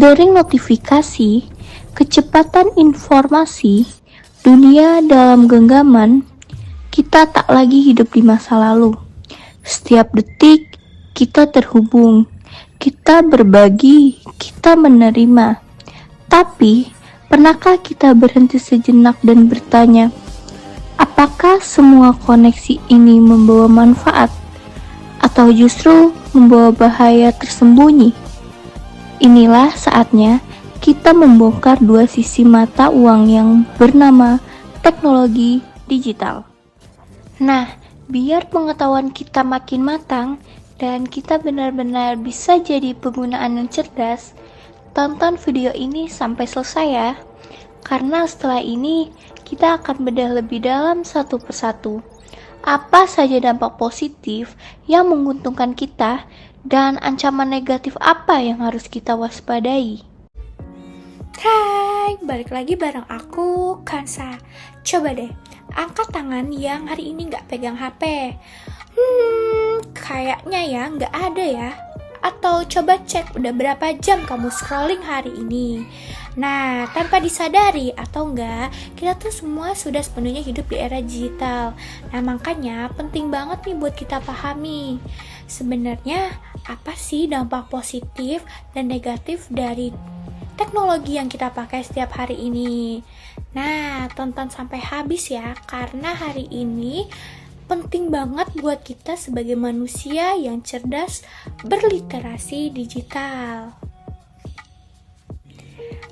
Dering notifikasi, kecepatan informasi, dunia dalam genggaman, kita tak lagi hidup di masa lalu. Setiap detik, kita terhubung, kita berbagi, kita menerima. Tapi, pernahkah kita berhenti sejenak dan bertanya, apakah semua koneksi ini membawa manfaat? Atau justru membawa bahaya tersembunyi? Inilah saatnya kita membongkar dua sisi mata uang yang bernama teknologi digital. Nah, biar pengetahuan kita makin matang dan kita benar-benar bisa jadi penggunaan yang cerdas, tonton video ini sampai selesai ya. Karena setelah ini kita akan bedah lebih dalam satu persatu. Apa saja dampak positif yang menguntungkan kita dan ancaman negatif apa yang harus kita waspadai? Hai, balik lagi bareng aku, Kansa. Coba deh, angkat tangan yang hari ini nggak pegang HP. Kayaknya ya nggak ada ya. Atau coba cek udah berapa jam kamu scrolling hari ini. Nah, tanpa disadari atau enggak, kita tuh semua sudah sepenuhnya hidup di era digital. Nah, makanya penting banget nih buat kita pahami. Sebenarnya apa sih dampak positif dan negatif dari teknologi yang kita pakai setiap hari ini? Nah, tonton sampai habis ya, karena hari ini penting banget buat kita sebagai manusia yang cerdas berliterasi digital.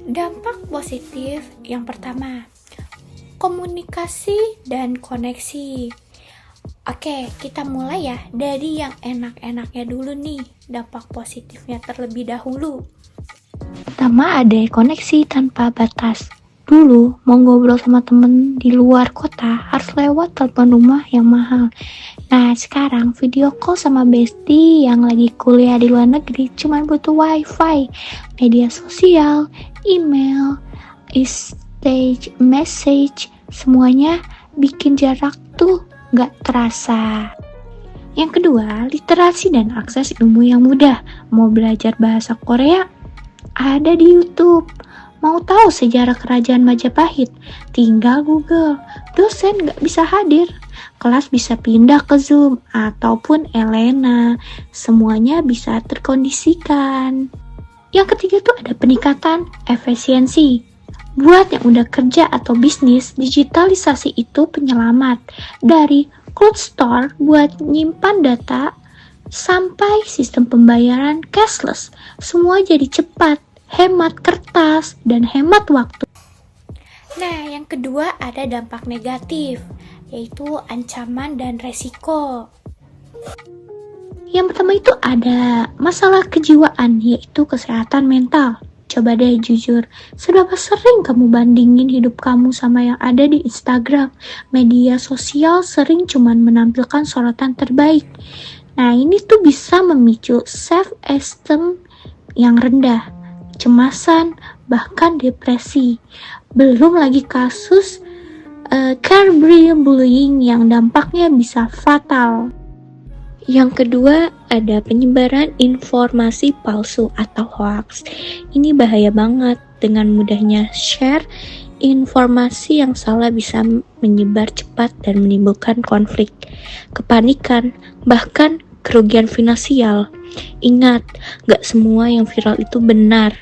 Dampak positif yang pertama, komunikasi dan koneksi. Oke, kita mulai ya dari yang enak-enaknya dulu nih, dampak positifnya terlebih dahulu. Pertama, ada koneksi tanpa batas. Dulu, mau ngobrol sama temen di luar kota harus lewat telepon rumah yang mahal. Nah, sekarang video call sama bestie yang lagi kuliah di luar negeri cuma butuh wifi, media sosial, email, instant message, semuanya bikin jarak tuh gak terasa. Yang kedua, literasi dan akses ilmu yang mudah. Mau belajar bahasa Korea? Ada di YouTube. Mau tahu sejarah kerajaan Majapahit? Tinggal Google. Dosen gak bisa hadir. Kelas bisa pindah ke Zoom ataupun Elena. Semuanya bisa terkondisikan. Yang ketiga tuh ada peningkatan efisiensi. Buat yang udah kerja atau bisnis, digitalisasi itu penyelamat. Dari cloud store buat nyimpan data sampai sistem pembayaran cashless. Semua jadi cepat, hemat kertas, dan hemat waktu. Nah, yang kedua ada dampak negatif, yaitu ancaman dan resiko. Yang pertama itu ada masalah kejiwaan, yaitu kesehatan mental. Coba deh jujur, seberapa sering kamu bandingin hidup kamu sama yang ada di Instagram? Media sosial sering cuman menampilkan sorotan terbaik. Nah, ini tuh bisa memicu self-esteem yang rendah, kecemasan, bahkan depresi. Belum lagi kasus cyberbullying yang dampaknya bisa fatal. Yang kedua, ada penyebaran informasi palsu atau hoax. Ini bahaya banget. Dengan mudahnya share informasi yang salah bisa menyebar cepat dan menimbulkan konflik, kepanikan, bahkan kerugian finansial. Ingat, gak semua yang viral itu benar.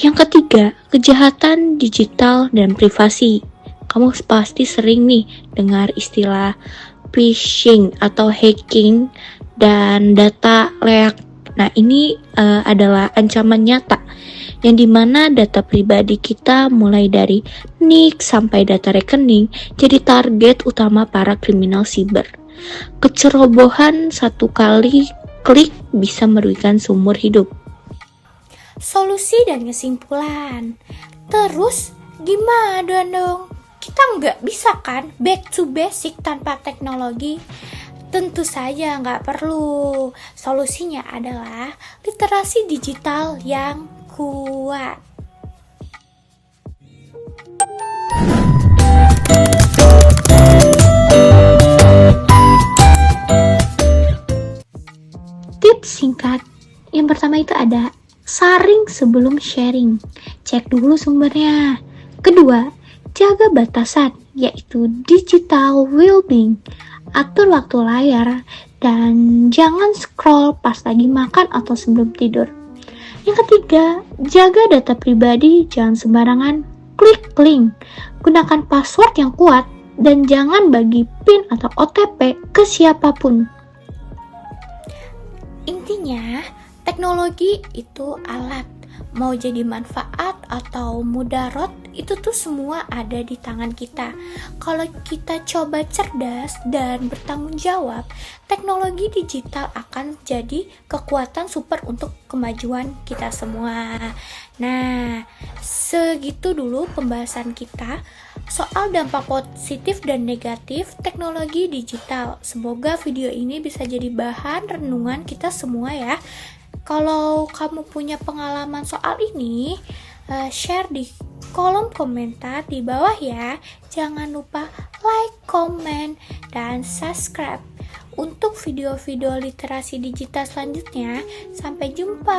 Yang ketiga, kejahatan digital dan privasi. Kamu pasti sering nih dengar istilah phishing atau hacking dan data leak. Nah, ini adalah ancaman nyata yang dimana data pribadi kita mulai dari NIK sampai data rekening jadi target utama para kriminal siber. Kecerobohan satu kali klik bisa merugikan seumur hidup. Solusi dan kesimpulan. Terus gimana dong? Kita nggak bisa kan back to basic tanpa teknologi? Tentu saja nggak perlu. Solusinya adalah literasi digital yang kuat. Tips singkat, yang pertama itu ada saring sebelum sharing. Cek dulu sumbernya. Kedua, jaga batasan, yaitu digital well-being. Atur waktu layar dan jangan scroll pas lagi makan atau sebelum tidur. Yang ketiga, jaga data pribadi, jangan sembarangan klik link. Gunakan password yang kuat dan jangan bagi PIN atau OTP ke siapapun. Intinya, teknologi itu alat. Mau jadi manfaat atau mudarat, itu tuh semua ada di tangan kita. Kalau kita coba cerdas dan bertanggung jawab, teknologi digital akan jadi kekuatan super untuk kemajuan kita semua. Nah, segitu dulu pembahasan kita soal dampak positif dan negatif teknologi digital. Semoga video ini bisa jadi bahan renungan kita semua ya. Kalau kamu punya pengalaman soal ini, share di kolom komentar di bawah ya. Jangan lupa like, comment, dan subscribe untuk video-video literasi digital selanjutnya. Sampai jumpa.